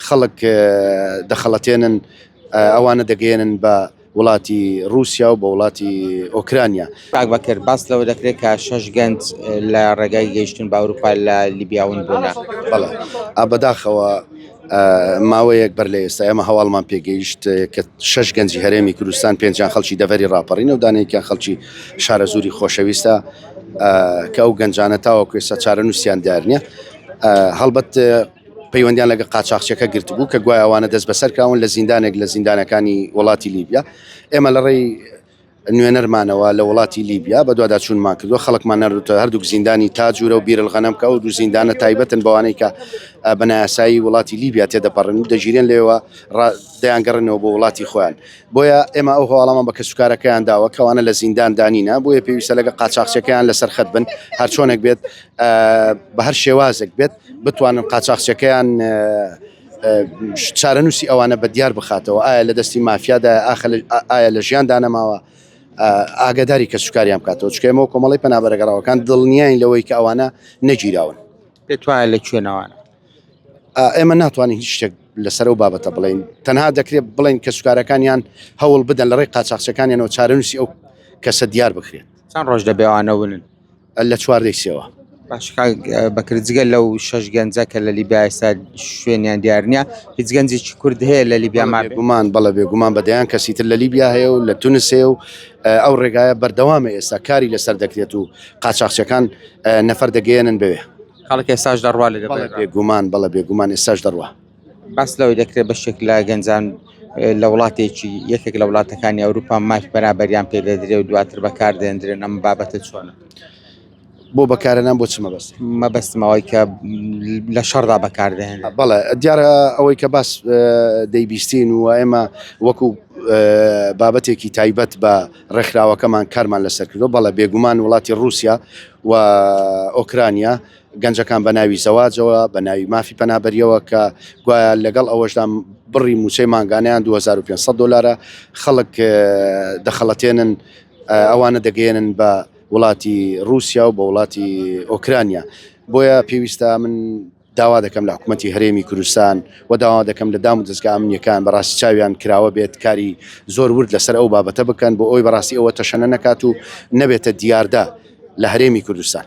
خەڵک دەخەڵەتێنن ئەوانە دەگەێنن بە وڵاتی رووسیا و بە وڵاتی ئۆکرانیا. بەکرد باس لەوە دەکرێت کە 6 گەنج لە ڕێگای گەیشتن بە ئەوروپا لە لیبیاون بوونا. بەڵێ بەداخەوە ماوەیەک بەر لە ئێستا ئێمە هەواڵمان پێگەیشت کە 6 گەنجی هەرێمی کوردستان 5 خەڵکی دەڤەری ڕاپەڕین و دانەیەکیان خەڵکی شارەزووری خۆشەویستە کە ئەو گەنجانە تاوەکو ئێستا چارەنووسیان دیار نییە. هەڵبەت پەیوەندیان لەگە قاچاقچیەکە گرتبوو کە گوای ئەوانە دەست بەسەر کراون لە زیندانێک لە زیندانەکانی وڵاتی لیبیا. ئێمە لە ڕێی نوێنەرمانەوە لە وڵاتی لیبیا بە دوواداچوونمان کردووە، خەڵکمان نەڕوتە هەردووک زیندانی تاجورە و بیرەلغەنەم کە و دوو زیندانە تایبەتن بەوانەی کە بەنایاسایی وڵاتی لیبیا تێدەپەڕن و دەگیرێن لێوە دەیانگەڕنەوە بۆ وڵاتی خۆیان. بۆیە ئێمە ئەو هەواڵەمان بە کەسوکارەکەیان داوە کەوانە لە زیندان دانینە، بۆیە پێویستە لەگە قاچاقچیەکەیان لەسەر خەت بن، هەر چۆنێک بێت بە هەر شێوازێک بێت بتوانن قاچاقچیەکەیان چارەنووسی ئەوانە بە دیار بخاتەوە، ئایا لە دەستی مافیادا ئایا لە ژیان دانەماوە، ئاگاداری کەسوکاریان بکاتەوە. چکەمەوە کۆمەڵی پەنابەرگەڕاوەکان دڵنیاین لەوەی کە ئەوانە نەگیراون. پێت وایە لە کوێنەوانە؟ ئێمە ناتوانین هیچ شتێک لەسەر ئەو بابەتە بڵین، تەنها دەکرێت بڵین کەسوکارەکانیان هەوڵ بدەن لە ڕێی قاچاقچیەکانیانەوە چارەنووسی ئەو کەسە دیار بکرێت. چەند ڕۆژ دەبێوانە ونن؟ لە 4 سێوە. باش بەکرد جگە لەو 6 گەنجە کە لە لیبیا ئێستا شوێنیان دیار نییە، هیچ گەنجێکی کورد هەیە لە لیبیا؟ گومان بەڵە بێگومان بەدەیان کەسیتر لە لیبیا هەیە و لە تونس هەیە و ئەو ڕێگایە بەردەوامە ئێستا کاری لەسەر دەکرێت و قاچاقچیەکان نەفەر دەگەێنن بوێ. خەڵک ئێستاش دەڕوا لە بێگومان بەڵە بێگومان ئێستاش دەڕوا. باس لەوەی دەکرێت بەشێک لە گەنجان لە وڵاتێکی یەکێک لە وڵاتەکانی ئەوروپا ماف بەرابەریان پێ دەدرێت و دواتر بەکاردێنرێن، ئەم بابەتە چۆنە؟ بۆ بەکارهێنان بۆ چ مەبەست؟ مەبەستمەوەی کە لە شەڕدا بەکاردێن. بەڵێ دیارە ئەوەی کە باس دەیبیستین و ئێمە وەکو بابەتێکی تایبەت بە ڕێکخراوەکەمان کارمان لەسەر کردو. بەڵێ بێگومان وڵاتی رووسیا و ئۆکرانیا گەنجەکان بە ناوی زەواجەوە بە ناوی مافی پەنابەریەوە کە گوایە لەگەڵ ئەوەشدا بڕی موچەی مانگانیان 2500 دلارە خەڵک دەخەڵەتێنن ئەوانە دەگەێنن بە وڵاتی رووسیا و بە وڵاتی ئۆکرانیا. بۆیە پێویستە من داوا دەکەم لە حکوومەتی هەرێمی کوردستان و داوا دەکەم لە دام و دەستگا ئەمنیەکان بەڕاستی چاویان کراوە بێت کاری زۆر ورد لەسەر ئەو بابەتە بکەن بۆ ئەوی بەڕاستی ئەوە تەشەنە نەکات و نەبێتە دیاردا لە هەرێمی کوردستان.